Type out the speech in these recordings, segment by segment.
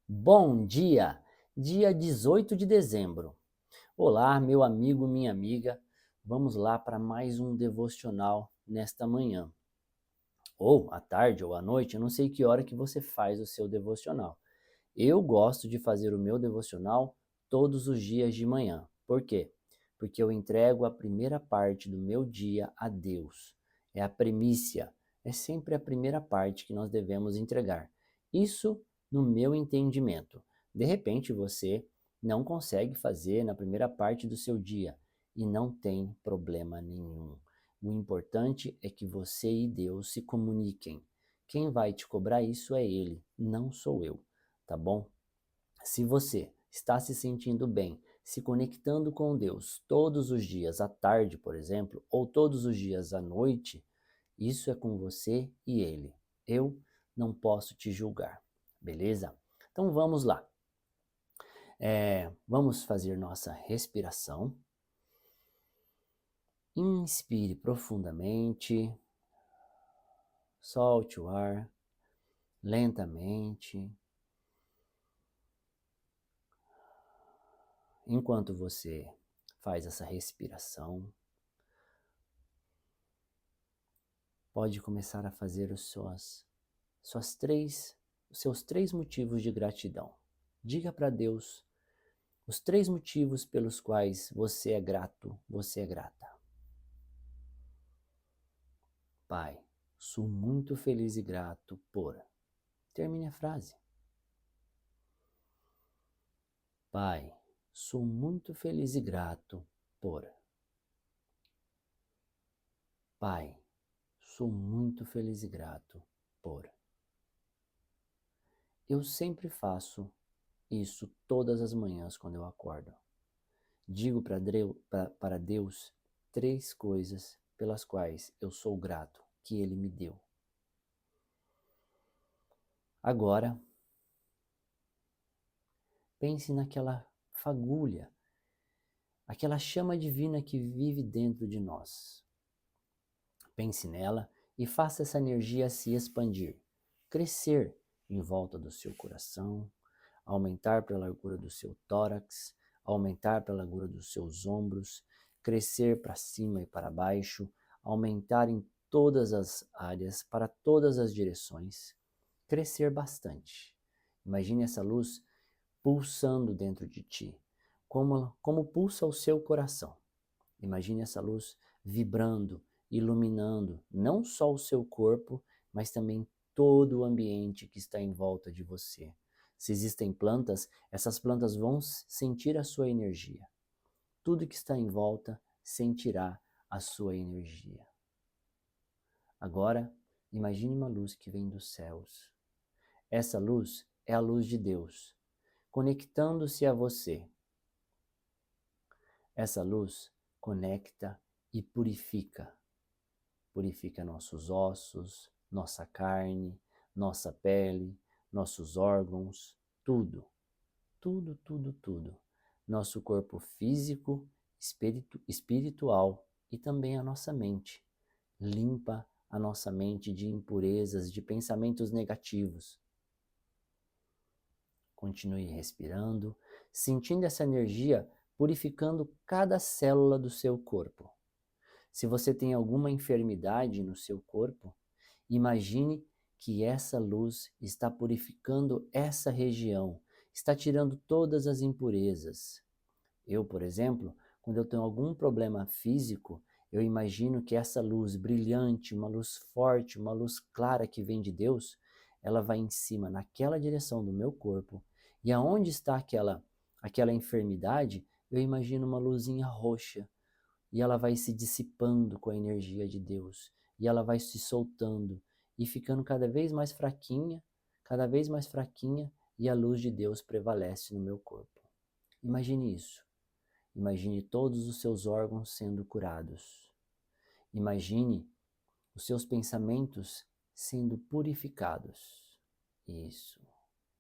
Bom dia! Dia 18 de dezembro. Olá, meu amigo, minha amiga. Vamos lá para mais um devocional nesta manhã. Ou à tarde ou à noite, eu não sei que hora que você faz o seu devocional. Eu gosto de fazer o meu devocional todos os dias de manhã. Por quê? Porque eu entrego a primeira parte do meu dia a Deus. É a primícia, é sempre a primeira parte que nós devemos entregar. Isso no meu entendimento. De repente você não consegue fazer na primeira parte do seu dia e não tem problema nenhum. O importante é que você e Deus se comuniquem. Quem vai te cobrar isso é Ele, não sou eu, tá bom? Se você está se sentindo bem, se conectando com Deus todos os dias à tarde, por exemplo, ou todos os dias à noite, isso é com você e Ele. Eu não posso te julgar, beleza? Então vamos lá. Vamos fazer nossa respiração. Inspire profundamente, solte o ar lentamente. Enquanto você faz essa respiração, pode começar a fazer os seus três motivos de gratidão. Diga para Deus os três motivos pelos quais você é grato, você é grata. Pai, sou muito feliz e grato por. Termine a frase. Pai, sou muito feliz e grato por. Pai, sou muito feliz e grato por. Eu sempre faço isso todas as manhãs quando eu acordo. Digo para Deus três coisas pelas quais eu sou grato que Ele me deu. Agora, pense naquela fagulha, aquela chama divina que vive dentro de nós. Pense nela e faça essa energia se expandir, crescer em volta do seu coração, aumentar pela largura do seu tórax, aumentar pela largura dos seus ombros, crescer para cima e para baixo, aumentar em todas as áreas, para todas as direções, crescer bastante. Imagine essa luz pulsando dentro de ti, como pulsa o seu coração. Imagine essa luz vibrando, iluminando não só o seu corpo, mas também todo o ambiente que está em volta de você. Se existem plantas, essas plantas vão sentir a sua energia. Tudo que está em volta sentirá a sua energia. Agora, imagine uma luz que vem dos céus. Essa luz é a luz de Deus, conectando-se a você. Essa luz conecta e purifica. Purifica nossos ossos, nossa carne, nossa pele, nossos órgãos, tudo. Tudo, tudo, tudo. Nosso corpo físico, espiritual e também a nossa mente. Limpa a nossa mente de impurezas, de pensamentos negativos. Continue respirando, sentindo essa energia purificando cada célula do seu corpo. Se você tem alguma enfermidade no seu corpo, imagine que essa luz está purificando essa região, está tirando todas as impurezas. Eu, por exemplo, quando eu tenho algum problema físico, eu imagino que essa luz brilhante, uma luz forte, uma luz clara que vem de Deus, ela vai em cima, naquela direção do meu corpo. E aonde está aquela enfermidade, eu imagino uma luzinha roxa. E ela vai se dissipando com a energia de Deus. E ela vai se soltando e ficando cada vez mais fraquinha, e a luz de Deus prevalece no meu corpo. Imagine isso. Imagine todos os seus órgãos sendo curados. Imagine os seus pensamentos sendo purificados. Isso.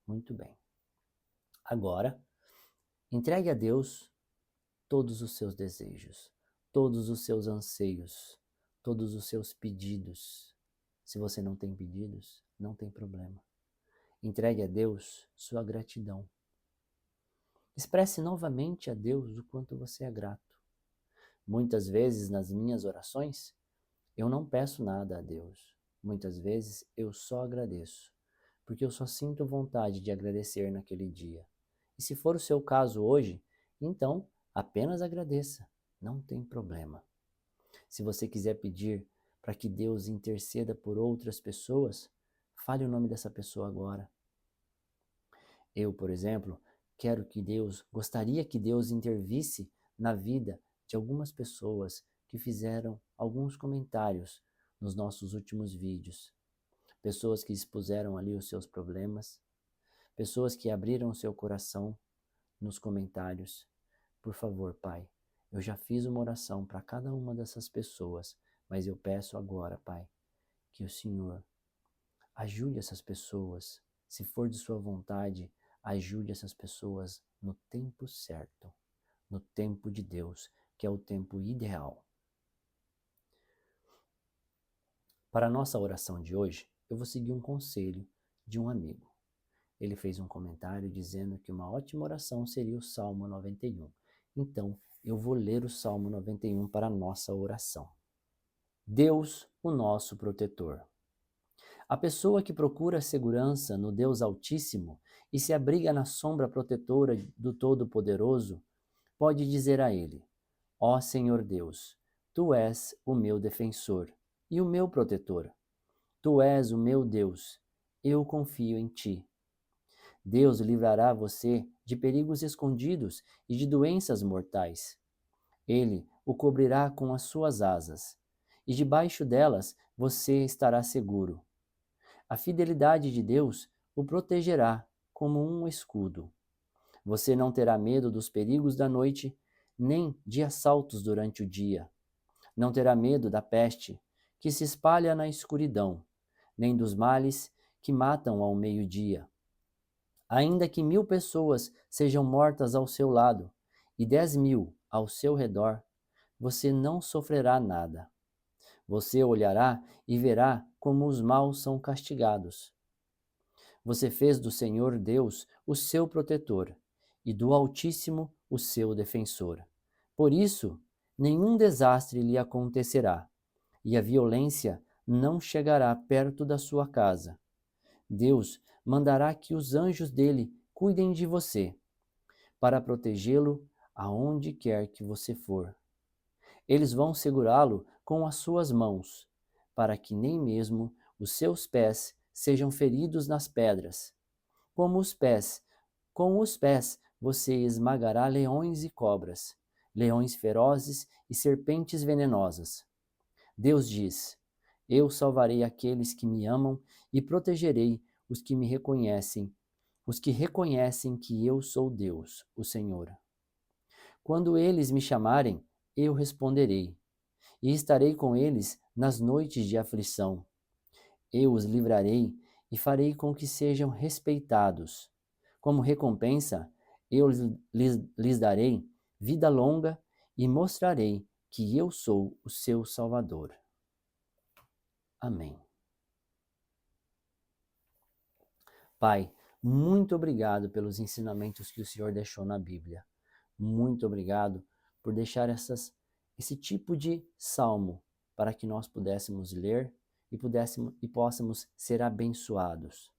Muito bem. Agora, entregue a Deus todos os seus desejos, todos os seus anseios, todos os seus pedidos. Se você não tem pedidos, não tem problema. Entregue a Deus sua gratidão. Expresse novamente a Deus o quanto você é grato. Muitas vezes nas minhas orações, eu não peço nada a Deus. Muitas vezes eu só agradeço, porque eu só sinto vontade de agradecer naquele dia. E se for o seu caso hoje, então apenas agradeça, não tem problema. Se você quiser pedir para que Deus interceda por outras pessoas, fale o nome dessa pessoa agora. Eu, por exemplo, gostaria que Deus intervisse na vida de algumas pessoas que fizeram alguns comentários nos nossos últimos vídeos. Pessoas que expuseram ali os seus problemas, pessoas que abriram o seu coração nos comentários. Por favor, Pai, eu já fiz uma oração para cada uma dessas pessoas, mas eu peço agora, Pai, que o Senhor ajude essas pessoas. Se for de sua vontade, ajude essas pessoas no tempo certo, no tempo de Deus, que é o tempo ideal. Para a nossa oração de hoje, eu vou seguir um conselho de um amigo. Ele fez um comentário dizendo que uma ótima oração seria o Salmo 91. Então, eu vou ler o Salmo 91 para a nossa oração. Deus, o nosso protetor. A pessoa que procura segurança no Deus Altíssimo e se abriga na sombra protetora do Todo-Poderoso, pode dizer a Ele: Ó Senhor Deus, Tu és o meu defensor e o meu protetor. Tu és o meu Deus, eu confio em Ti. Deus livrará você de perigos escondidos e de doenças mortais. Ele o cobrirá com as suas asas, e debaixo delas você estará seguro. A fidelidade de Deus o protegerá como um escudo. Você não terá medo dos perigos da noite, nem de assaltos durante o dia. Não terá medo da peste, que se espalha na escuridão, nem dos males que matam ao meio-dia. Ainda que 1000 pessoas sejam mortas ao seu lado e 10.000 ao seu redor, você não sofrerá nada. Você olhará e verá como os maus são castigados. Você fez do Senhor Deus o seu protetor e do Altíssimo o seu defensor. Por isso, nenhum desastre lhe acontecerá, e a violência não chegará perto da sua casa. Deus mandará que os anjos dele cuidem de você, para protegê-lo aonde quer que você for. Eles vão segurá-lo com as suas mãos, para que nem mesmo os seus pés sejam feridos nas pedras. Com os pés você esmagará leões e cobras, leões ferozes e serpentes venenosas. Deus diz: Eu salvarei aqueles que me amam e protegerei os que me reconhecem, os que reconhecem que eu sou Deus, o Senhor. Quando eles me chamarem, eu responderei, e estarei com eles nas noites de aflição. Eu os livrarei e farei com que sejam respeitados. Como recompensa, eu lhes darei vida longa e mostrarei que eu sou o seu Salvador. Amém. Pai, muito obrigado pelos ensinamentos que o Senhor deixou na Bíblia. Muito obrigado por deixar esse tipo de salmo para que nós pudéssemos ler e possamos ser abençoados.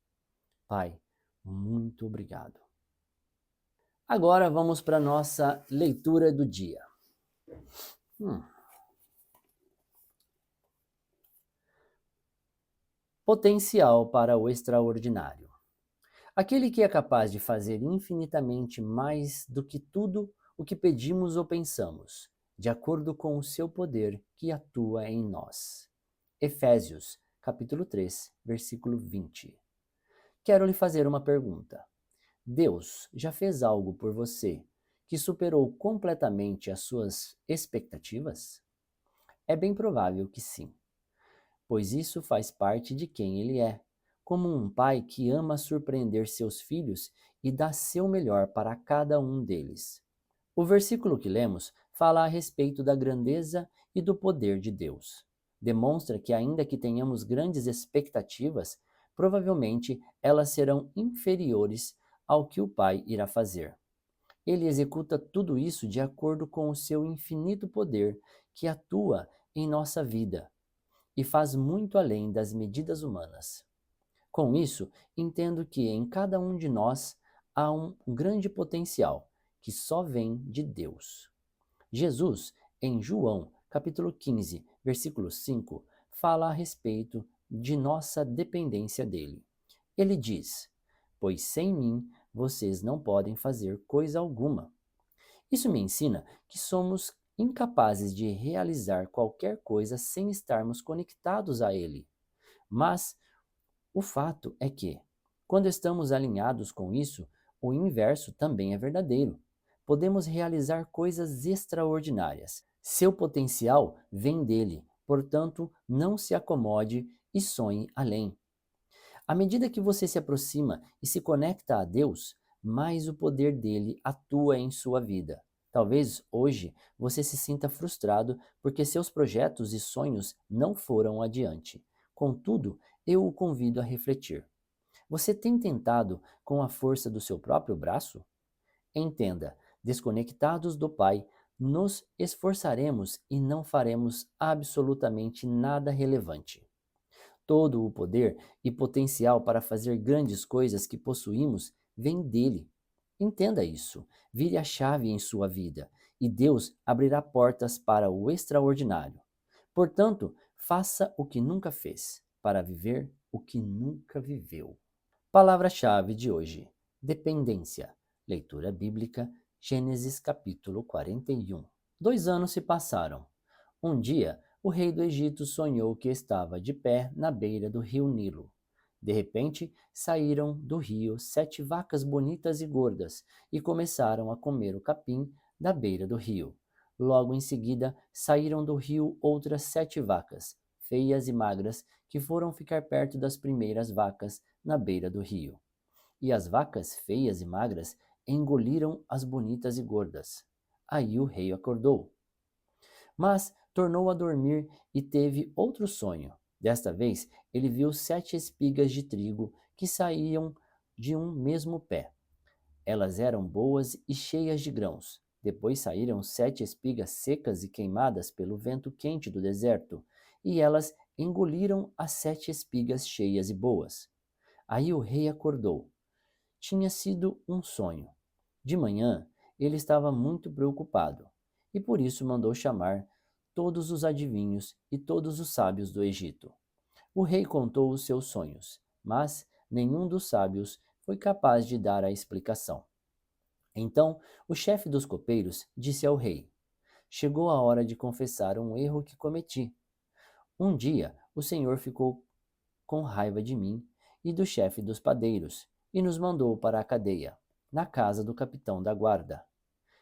Pai, muito obrigado. Agora vamos para a nossa leitura do dia. Potencial para o extraordinário. Aquele que é capaz de fazer infinitamente mais do que tudo o que pedimos ou pensamos, de acordo com o seu poder que atua em nós. Efésios, capítulo 3, versículo 20. Quero lhe fazer uma pergunta. Deus já fez algo por você que superou completamente as suas expectativas? É bem provável que sim, pois isso faz parte de quem ele é, como um pai que ama surpreender seus filhos e dá seu melhor para cada um deles. O versículo que lemos fala a respeito da grandeza e do poder de Deus. Demonstra que, ainda que tenhamos grandes expectativas, provavelmente elas serão inferiores ao que o Pai irá fazer. Ele executa tudo isso de acordo com o seu infinito poder que atua em nossa vida e faz muito além das medidas humanas. Com isso, entendo que em cada um de nós há um grande potencial que só vem de Deus. Jesus, em João, capítulo 15, versículo 5, fala a respeito de nossa dependência dele. Ele diz: "Pois sem mim vocês não podem fazer coisa alguma." Isso me ensina que somos incapazes de realizar qualquer coisa sem estarmos conectados a ele. Mas o fato é que, quando estamos alinhados com isso, o inverso também é verdadeiro. Podemos realizar coisas extraordinárias. Seu potencial vem dele, portanto, não se acomode e sonhe além. À medida que você se aproxima e se conecta a Deus, mais o poder dele atua em sua vida. Talvez hoje você se sinta frustrado porque seus projetos e sonhos não foram adiante. Contudo, eu o convido a refletir. Você tem tentado com a força do seu próprio braço? Entenda, desconectados do Pai, nos esforçaremos e não faremos absolutamente nada relevante. Todo o poder e potencial para fazer grandes coisas que possuímos vem dele. Entenda isso. Vire a chave em sua vida e Deus abrirá portas para o extraordinário. Portanto, faça o que nunca fez, para viver o que nunca viveu. Palavra-chave de hoje: dependência. Leitura bíblica, Gênesis capítulo 41. 2 anos se passaram. Um dia, o rei do Egito sonhou que estava de pé na beira do rio Nilo. De repente, saíram do rio 7 vacas bonitas e gordas e começaram a comer o capim da beira do rio. Logo em seguida, saíram do rio outras 7 vacas, feias e magras, que foram ficar perto das primeiras vacas na beira do rio. E as vacas feias e magras engoliram as bonitas e gordas. Aí o rei acordou. Mas tornou a dormir e teve outro sonho. Desta vez, ele viu 7 espigas de trigo que saíam de um mesmo pé. Elas eram boas e cheias de grãos. Depois saíram 7 espigas secas e queimadas pelo vento quente do deserto, e elas engoliram as 7 espigas cheias e boas. Aí o rei acordou. Tinha sido um sonho. De manhã, ele estava muito preocupado, e por isso mandou chamar todos os adivinhos e todos os sábios do Egito. O rei contou os seus sonhos, mas nenhum dos sábios foi capaz de dar a explicação. Então, o chefe dos copeiros disse ao rei: "Chegou a hora de confessar um erro que cometi. Um dia, o Senhor ficou com raiva de mim e do chefe dos padeiros e nos mandou para a cadeia, na casa do capitão da guarda.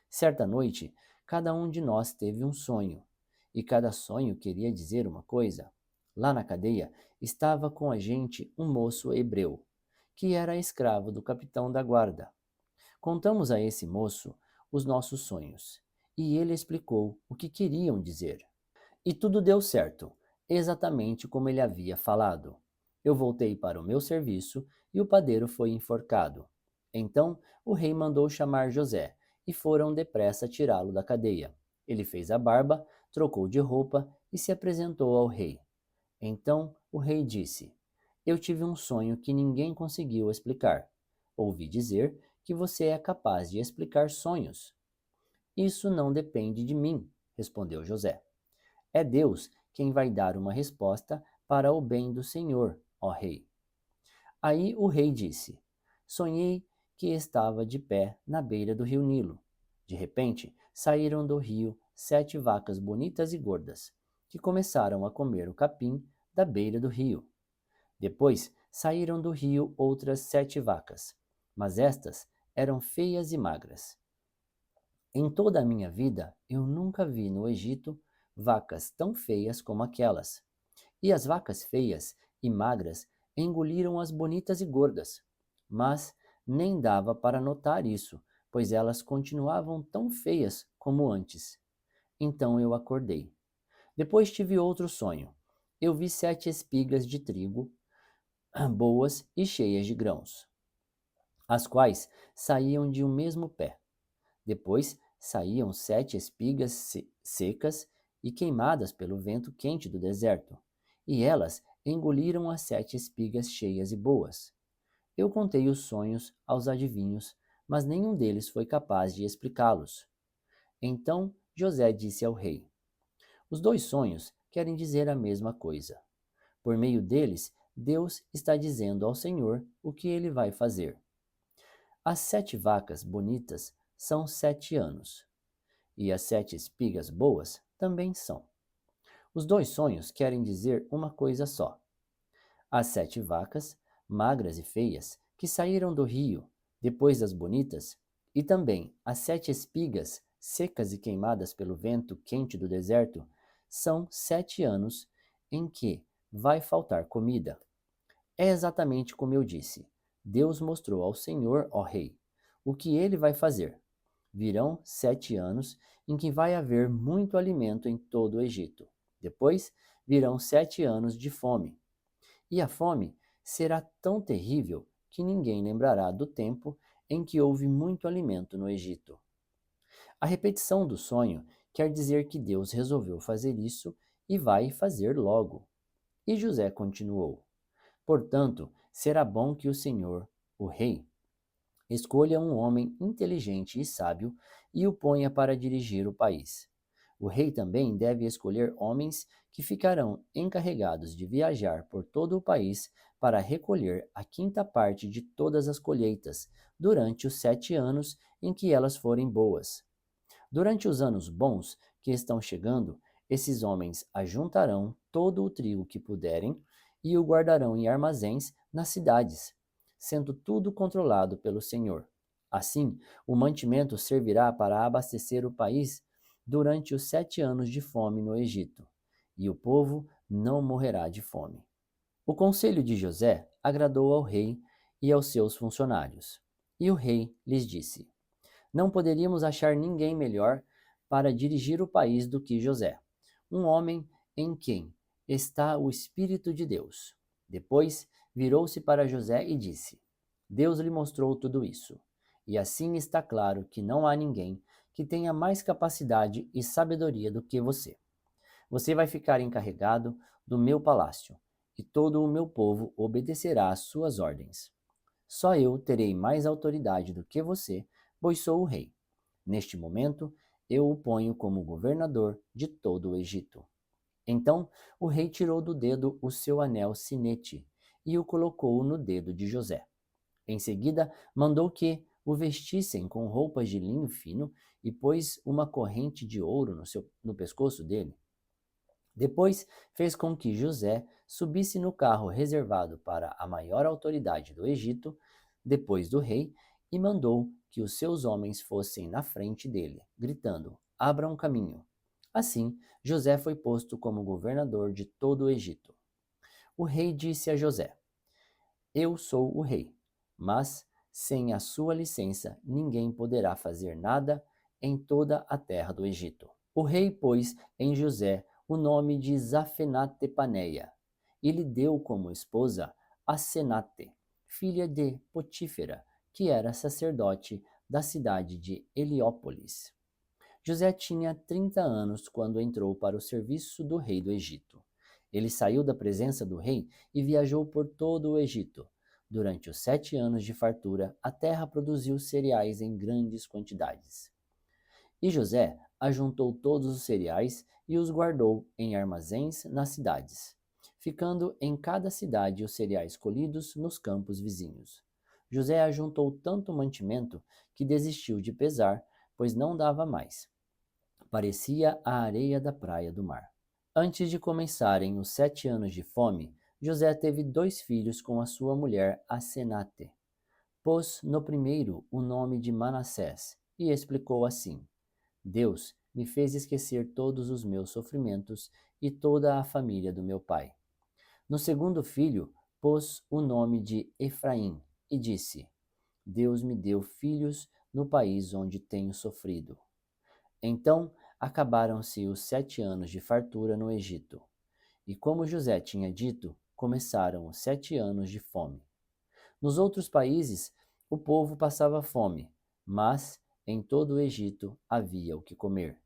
Certa noite, cada um de nós teve um sonho, e cada sonho queria dizer uma coisa. Lá na cadeia estava com a gente um moço hebreu, que era escravo do capitão da guarda. Contamos a esse moço os nossos sonhos, e ele explicou o que queriam dizer. E tudo deu certo, exatamente como ele havia falado. Eu voltei para o meu serviço e o padeiro foi enforcado. Então o rei mandou chamar José e foram depressa tirá-lo da cadeia. Ele fez a barba, trocou de roupa e se apresentou ao rei. Então o rei disse: "Eu tive um sonho que ninguém conseguiu explicar. Ouvi dizer que você é capaz de explicar sonhos." "Isso não depende de mim", respondeu José. "É Deus quem vai dar uma resposta para o bem do Senhor, ó rei." Aí o rei disse: "Sonhei que estava de pé na beira do rio Nilo. De repente, saíram do rio 7 vacas bonitas e gordas, que começaram a comer o capim da beira do rio. Depois saíram do rio outras 7 vacas, mas estas eram feias e magras. Em toda a minha vida, eu nunca vi no Egito vacas tão feias como aquelas. E as vacas feias e magras engoliram as bonitas e gordas. Mas nem dava para notar isso, pois elas continuavam tão feias como antes. Então eu acordei. Depois tive outro sonho. Eu vi 7 espigas de trigo boas e cheias de grãos, as quais saíam de um mesmo pé. Depois saíam 7 espigas secas e queimadas pelo vento quente do deserto, e elas engoliram as 7 espigas cheias e boas. Eu contei os sonhos aos adivinhos, mas nenhum deles foi capaz de explicá-los. Então José disse ao rei: Os 2 sonhos querem dizer a mesma coisa. Por meio deles, Deus está dizendo ao Senhor o que ele vai fazer. As 7 vacas bonitas são 7 anos, e as 7 espigas boas também são. Os 2 sonhos querem dizer uma coisa só. As 7 vacas, magras e feias, que saíram do rio, depois das bonitas, e também as 7 espigas, secas e queimadas pelo vento quente do deserto, são 7 anos em que vai faltar comida. É exatamente como eu disse. Deus mostrou ao Senhor, ó rei, o que ele vai fazer. Virão 7 anos em que vai haver muito alimento em todo o Egito. Depois virão 7 anos de fome. E a fome será tão terrível que ninguém lembrará do tempo em que houve muito alimento no Egito. A repetição do sonho quer dizer que Deus resolveu fazer isso e vai fazer logo. E José continuou: Portanto, será bom que o Senhor, o rei, escolha um homem inteligente e sábio e o ponha para dirigir o país. O rei também deve escolher homens que ficarão encarregados de viajar por todo o país para recolher a quinta parte de todas as colheitas durante os 7 anos em que elas forem boas. Durante os anos bons que estão chegando, esses homens ajuntarão todo o trigo que puderem e o guardarão em armazéns nas cidades, sendo tudo controlado pelo Senhor. Assim, o mantimento servirá para abastecer o país durante os 7 anos de fome no Egito, e o povo não morrerá de fome. O conselho de José agradou ao rei e aos seus funcionários. E o rei lhes disse: Não poderíamos achar ninguém melhor para dirigir o país do que José, um homem em quem está o Espírito de Deus. Depois virou-se para José e disse: Deus lhe mostrou tudo isso, e assim está claro que não há ninguém que tenha mais capacidade e sabedoria do que você. Você vai ficar encarregado do meu palácio, e todo o meu povo obedecerá às suas ordens. Só eu terei mais autoridade do que você, pois sou o rei. Neste momento, eu o ponho como governador de todo o Egito. Então o rei tirou do dedo o seu anel sinete e o colocou no dedo de José. Em seguida, mandou que o vestissem com roupas de linho fino e pôs uma corrente de ouro no pescoço dele. Depois fez com que José subisse no carro reservado para a maior autoridade do Egito, depois do rei, e mandou que os seus homens fossem na frente dele, gritando: Abra um caminho. Assim, José foi posto como governador de todo o Egito. O rei disse a José: Eu sou o rei, mas sem a sua licença ninguém poderá fazer nada em toda a terra do Egito. O rei pôs em José o nome de Zafenate-Paneia e lhe deu como esposa Asenate, filha de Potífera, que era sacerdote da cidade de Heliópolis. José tinha 30 anos quando entrou para o serviço do rei do Egito. Ele saiu da presença do rei e viajou por todo o Egito. Durante os 7 anos de fartura, a terra produziu cereais em grandes quantidades. E José ajuntou todos os cereais e os guardou em armazéns nas cidades, ficando em cada cidade os cereais colhidos nos campos vizinhos. José ajuntou tanto mantimento que desistiu de pesar, pois não dava mais. Parecia a areia da praia do mar. Antes de começarem os 7 anos de fome, José teve 2 filhos com a sua mulher Asenate. Pôs no primeiro o nome de Manassés e explicou assim: Deus me fez esquecer todos os meus sofrimentos e toda a família do meu pai. No segundo filho, pôs o nome de Efraim e disse: Deus me deu filhos no país onde tenho sofrido. Então acabaram-se os 7 anos de fartura no Egito. E como José tinha dito, começaram os 7 anos de fome. Nos outros países, o povo passava fome, mas em todo o Egito havia o que comer.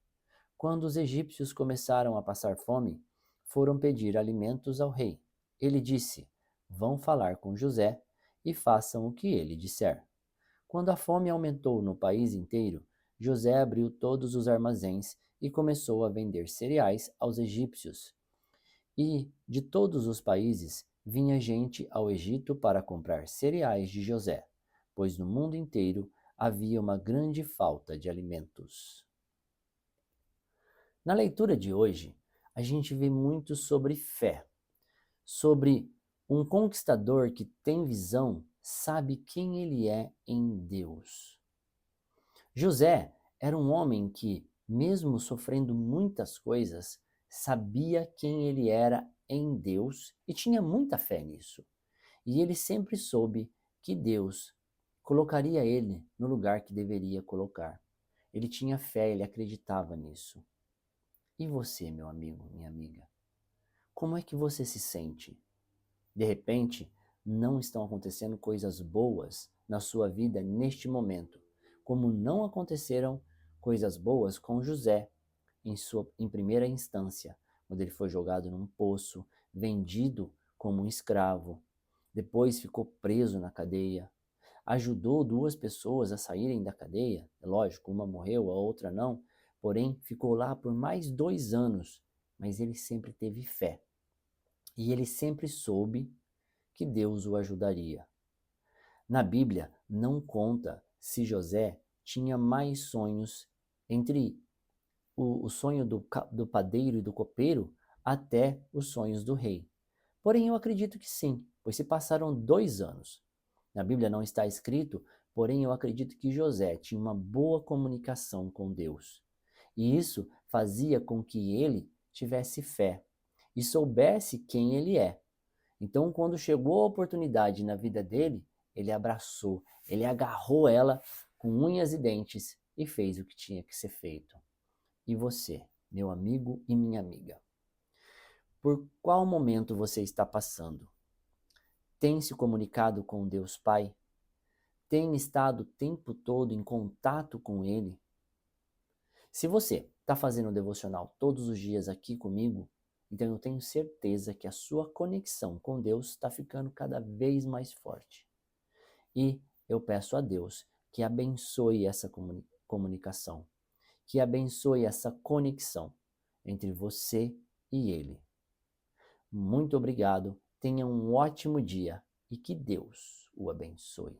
Quando os egípcios começaram a passar fome, foram pedir alimentos ao rei. Ele disse: Vão falar com José e façam o que ele disser. Quando a fome aumentou no país inteiro, José abriu todos os armazéns e começou a vender cereais aos egípcios. E de todos os países vinha gente ao Egito para comprar cereais de José, pois no mundo inteiro havia uma grande falta de alimentos. Na leitura de hoje, a gente vê muito sobre fé, sobre um conquistador que tem visão, sabe quem ele é em Deus. José era um homem que, mesmo sofrendo muitas coisas, sabia quem ele era em Deus e tinha muita fé nisso. E ele sempre soube que Deus colocaria ele no lugar que deveria colocar. Ele tinha fé, ele acreditava nisso. E você, meu amigo, minha amiga? Como é que você se sente? De repente, não estão acontecendo coisas boas na sua vida neste momento, como não aconteceram coisas boas com José em primeira instância, quando ele foi jogado num poço, vendido como um escravo, depois ficou preso na cadeia, ajudou 2 pessoas a saírem da cadeia, é lógico, uma morreu, a outra não, porém ficou lá por mais 2 anos, mas ele sempre teve fé. E ele sempre soube que Deus o ajudaria. Na Bíblia não conta se José tinha mais sonhos entre o sonho do padeiro e do copeiro até os sonhos do rei. Porém, eu acredito que sim, pois se passaram 2 anos. Na Bíblia não está escrito, porém eu acredito que José tinha uma boa comunicação com Deus. E isso fazia com que ele tivesse fé e soubesse quem ele é. Então, quando chegou a oportunidade na vida dele, ele abraçou, ele agarrou ela com unhas e dentes e fez o que tinha que ser feito. E você, meu amigo e minha amiga? Por qual momento você está passando? Tem se comunicado com Deus Pai? Tem estado o tempo todo em contato com Ele? Se você está fazendo o devocional todos os dias aqui comigo, então eu tenho certeza que a sua conexão com Deus está ficando cada vez mais forte. E eu peço a Deus que abençoe essa comunicação, que abençoe essa conexão entre você e Ele. Muito obrigado, tenha um ótimo dia e que Deus o abençoe.